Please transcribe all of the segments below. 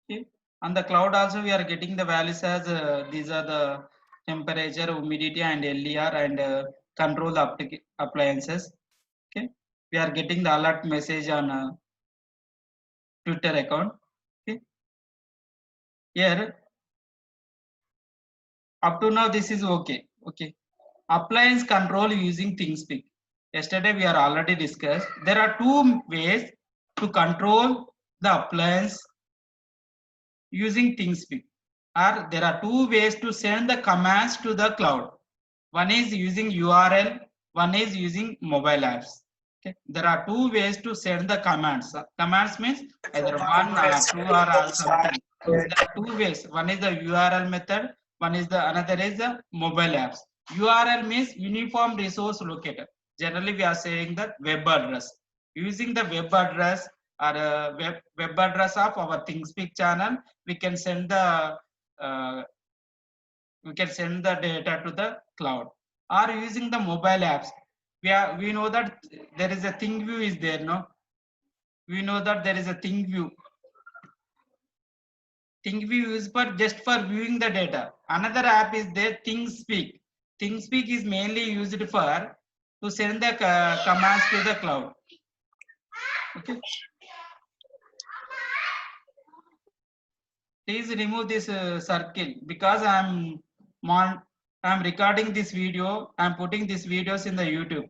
Okay. On the cloud also we are getting the values as these are the temperature, humidity and LER and control appliances. Okay. We are getting the alert message on Twitter account. Okay. Here up to now this is okay. Okay. Appliance control using ThingSpeak. Yesterday we are already discussed. There are two ways to control the appliance using ThingSpeak. Or there are two ways to send the commands to the cloud. One is using URL, one is using mobile apps. Okay. There are two ways to send the commands. Commands means either one or two or something. There are two ways. One is the URL method, one is the another is the mobile apps. URL means uniform resource locator. Generally, we are saying the web address. Using the web address or web address of our ThingSpeak channel, we can send the uh, data to the cloud. Or using the mobile apps, we know that there is a ThingView is there, no? We know that there is a ThingView. ThingView is for just for viewing the data. Another app is there, ThingSpeak. ThingSpeak is mainly used for to send the commands to the cloud. Okay. Please remove this circle because I'm recording this video. I'm putting these videos in the YouTube.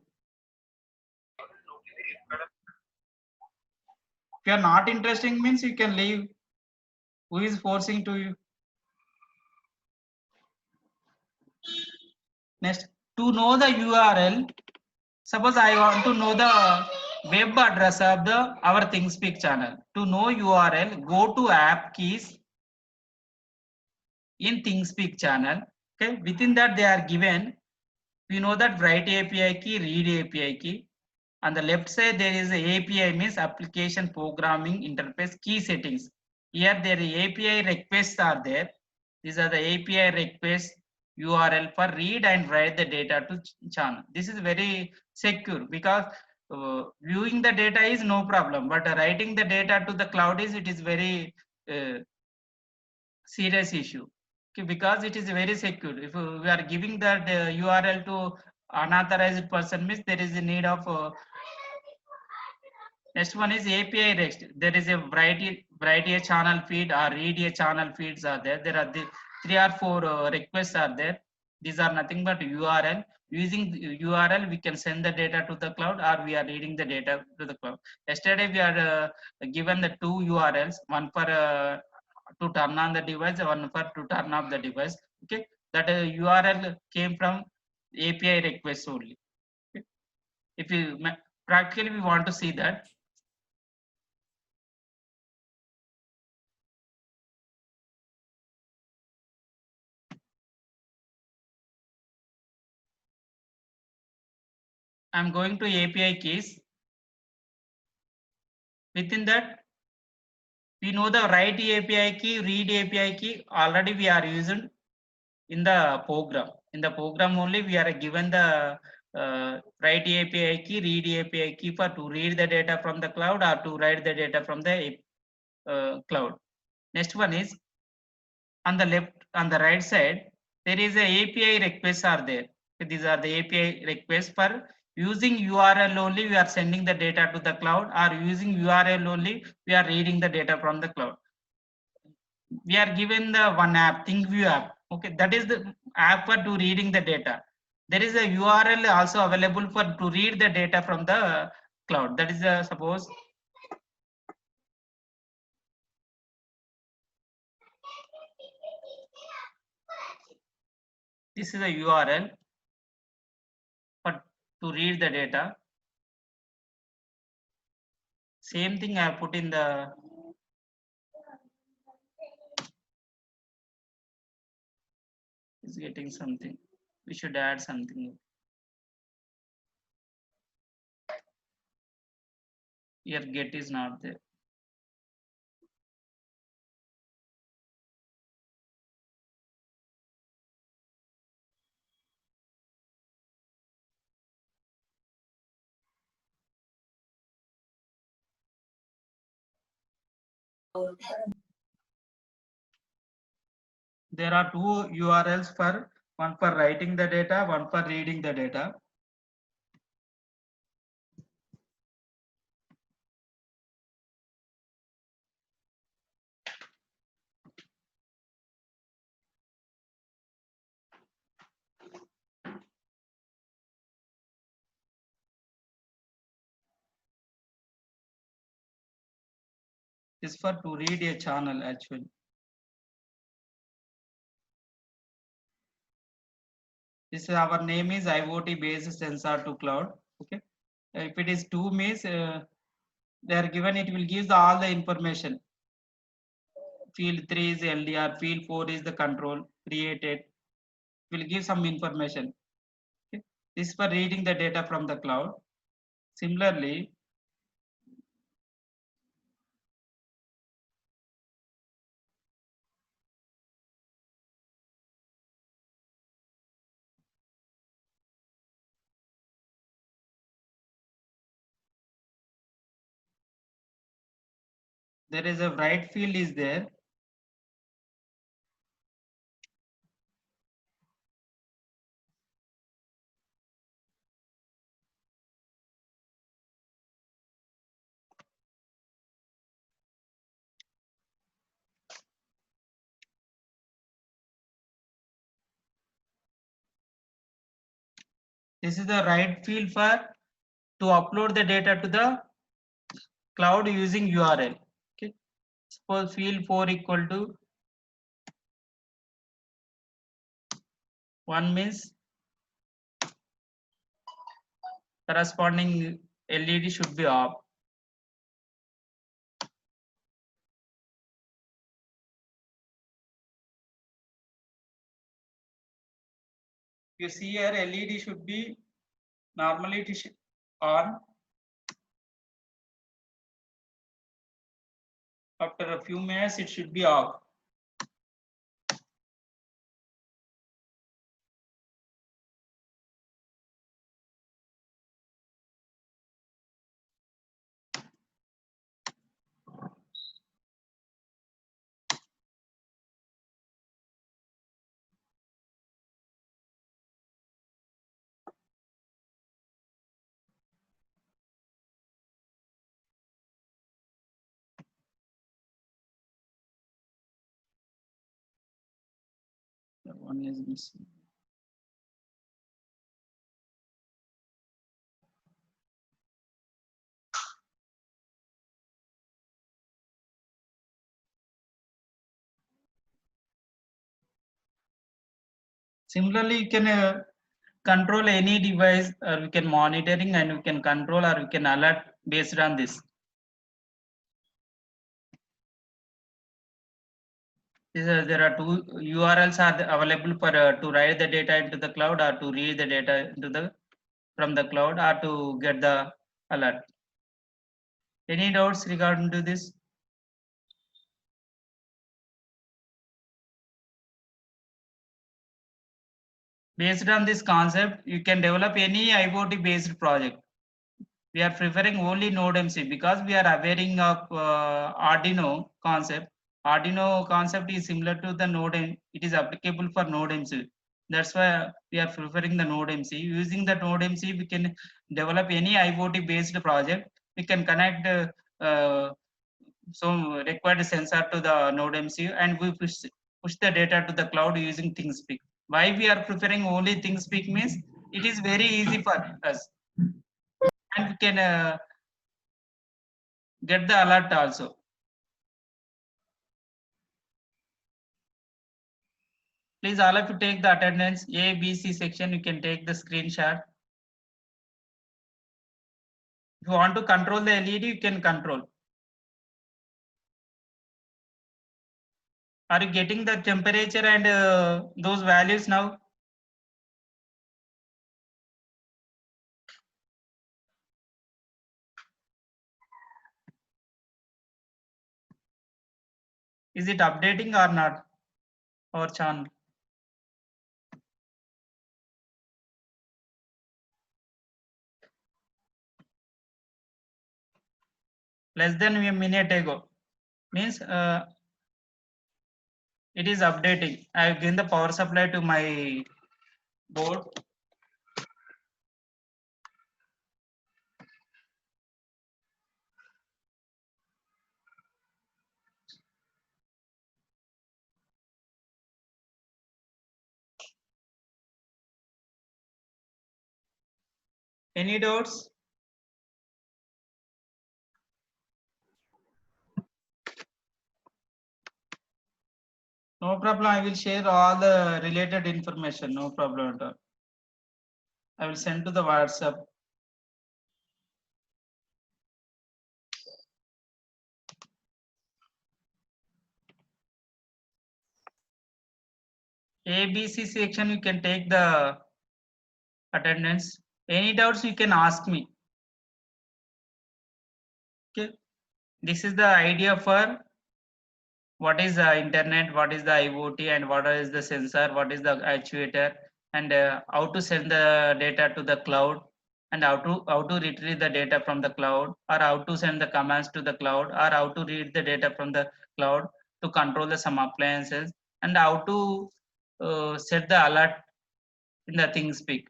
If you are not interesting means you can leave. Who is forcing to you? Next, to know the URL, suppose I want to know the web address of the our ThingSpeak channel. To know URL, go to app keys in ThingSpeak channel. Okay, within that they are given. We know that write API key, read API key. On the left side there is a API means application programming interface key settings. Here their API requests are there. These are the API requests URL for read and write the data to channel. This is very secure because viewing the data is no problem, but writing the data to the cloud is it is very uh, serious issue. Okay, because it is very secure. If we are giving that URL to unauthorized person means there is a need of next one is API REST. There is a variety of channel feed or read a channel feeds are there. There are the 3 or 4 requests are there. These are nothing but URL. Using the URL, we can send the data to the cloud or we are reading the data to the cloud. Yesterday, we are given the 2 URLs, one for to turn on the device, one for to turn off the device. Okay, that URL came from API request only. Okay. If you practically we want to see that. I'm going to API keys. Within that, we know the write API key, read API key. Already we are using in the program. In the program only we are given the write API key, read API key for to read the data from the cloud or to write the data from the cloud. Next one is on the left, on the right side, there is a API requests are there. These are the API requests for using URL only we are sending the data to the cloud or using URL only we are reading the data from the cloud. We are given the one app, ThinkView app. Okay, that is the app for to reading the data. There is a URL also available for to read the data from the cloud. That is suppose this is a URL for to read the data. Same thing I put in the is getting something. We should add something. Here get is not there. There are two URLs for one for writing the data, one for reading the data. Is for to read a channel actually. This our name is IoT based sensor to cloud. Okay. If it is 2 means they are given, it will give all the information. Field 3 is LDR, field 4 is the control created. Will give some information. Okay. This is for reading the data from the cloud. Similarly, there is a write field is there. This is the write field for to upload the data to the cloud using URL. Okay. Suppose field 4 equal to 1 means corresponding LED should be off. You see here LED should be normally it is on. After a few minutes it should be off. One is missing. Similarly, you can control any device, or we can monitoring and we can control or we can alert based on this. There are two URLs are available for to write the data into the cloud or to read the data into the from the cloud or to get the alert. Any doubts regarding to this? Based on this concept, you can develop any IoT based project. We are preferring only Node MC because we are availing of Arduino concept. Arduino concept is similar to the Node M. It is applicable for Node MC. That's why we are preferring the Node MC. Using the Node MC, we can develop any IoT based project. We can connect some required sensor to the Node MC and we push the data to the cloud using ThingSpeak. Why we are preferring only ThingSpeak means it is very easy for us and we can get the alert also. Please all of you take the attendance A, B, C section. You can take the screenshot. If you want to control the LED, you can control. Are you getting the temperature and those values now? Is it updating or not? Our channel. Less than a minute ago. Means It is updating. I have given the power supply to my board. Any doubts? No problem. I will share all the related information. No problem at all. I will send to the WhatsApp. ABC section, you can take the attendance. Any doubts, you can ask me. Okay. This is the idea for what is the internet, what is the IoT, and what is the sensor, what is the actuator, and how to send the data to the cloud, and how to retrieve the data from the cloud, or how to send the commands to the cloud, or how to read the data from the cloud to control the some appliances, and how to set the alert in the ThingSpeak.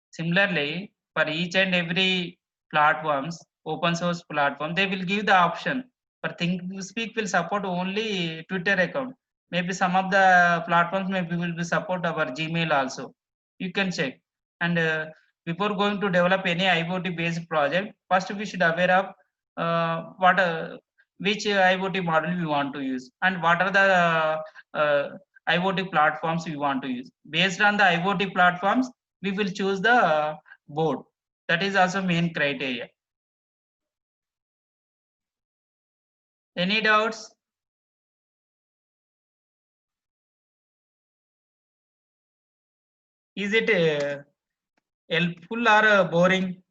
Similarly, for each and every platforms, open source platform, they will give the option. For ThinkSpeak will support only Twitter account. Maybe some of the platforms maybe will be support our Gmail also. You can check. And before going to develop any IoT based project, first we should aware of what which IoT model we want to use and what are the IoT platforms we want to use. Based on the IoT platforms, we will choose the board. That is also main criteria. Any doubts? Is it helpful or boring?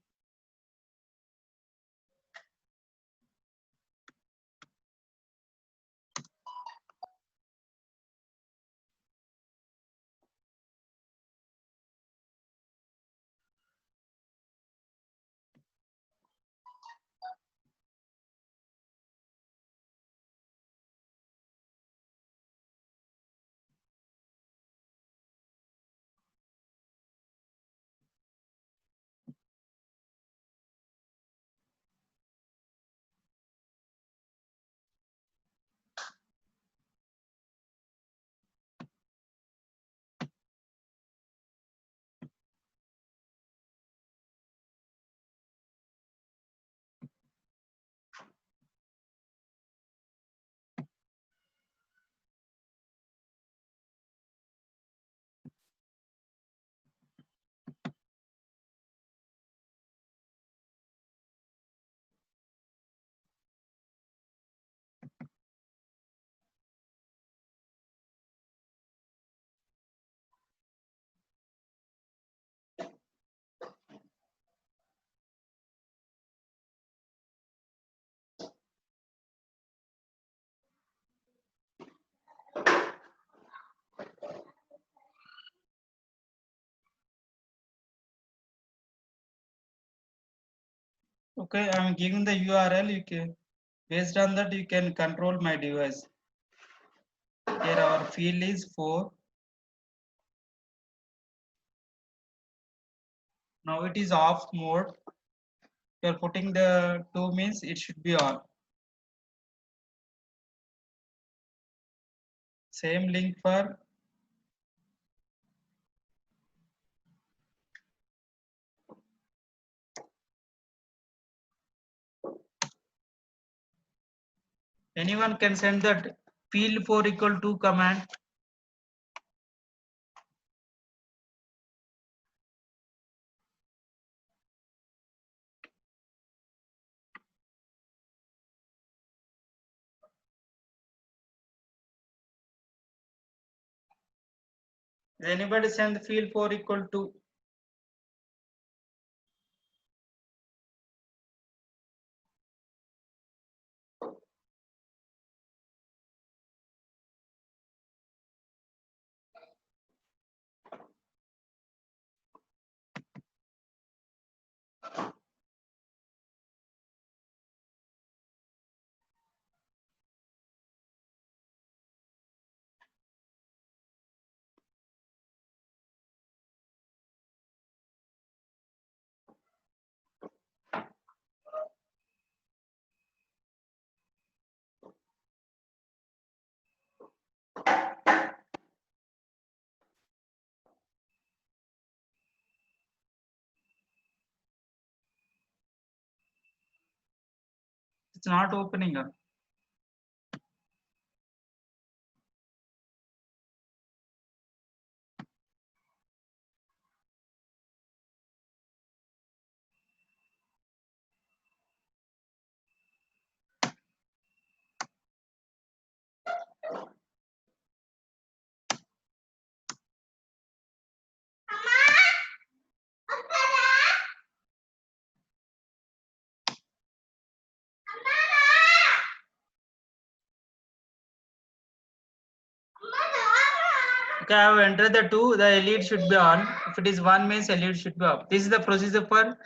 Okay, I'm giving the URL. You can based on that you can control my device. Here our field is 4. Now it is off mode. You're putting the 2 means it should be on. Same link for anyone can send that field 4 equal to command. Anybody send field 4 equal to It's not opening up. Okay, I have entered the 2. The LED should be on. If it is 1 means LED should be off. This is the procedure for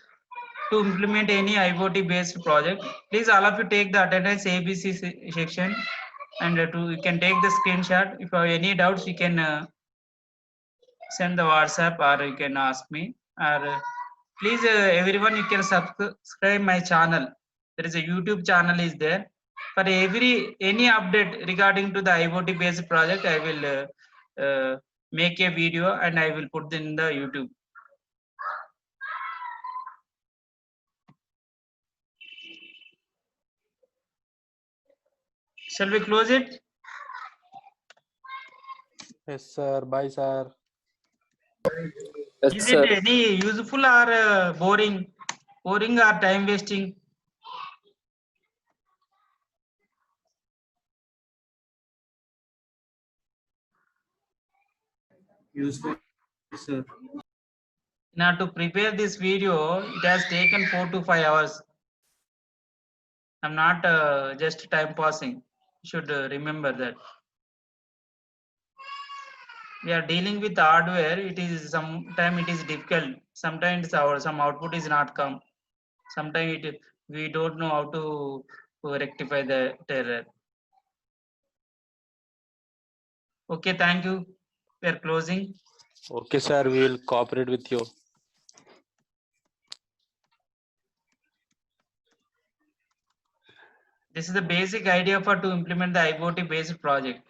to implement any IoT based project. Please all of you take the attendance ABC section and you can take the screenshot. If you have any doubts, you can send the WhatsApp or you can ask me. Or please everyone, you can subscribe my channel. There is a YouTube channel is there. For any update regarding to the IoT based project, I will make a video and I will put in the YouTube. Shall we close it? Yes, sir. Bye, sir. Yes, Is sir. it any useful or boring or time wasting? Useful, sir. Now to prepare this video, it has taken 4 to 5 hours. I'm not just time passing. You should remember that. We are dealing with hardware. It is sometimes it is difficult. Sometimes some output is not come. Sometimes we don't know how to rectify the error. Okay, thank you. We are closing. Okay, sir. We will cooperate with you. This is the basic idea for to implement the IoT based project.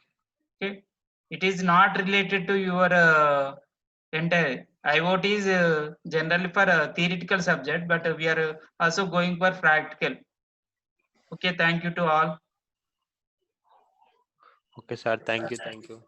Okay, it is not related to your entire IoT is generally for a theoretical subject, but we are also going for practical. Okay, thank you to all. Okay, sir. Thank you. Thank you.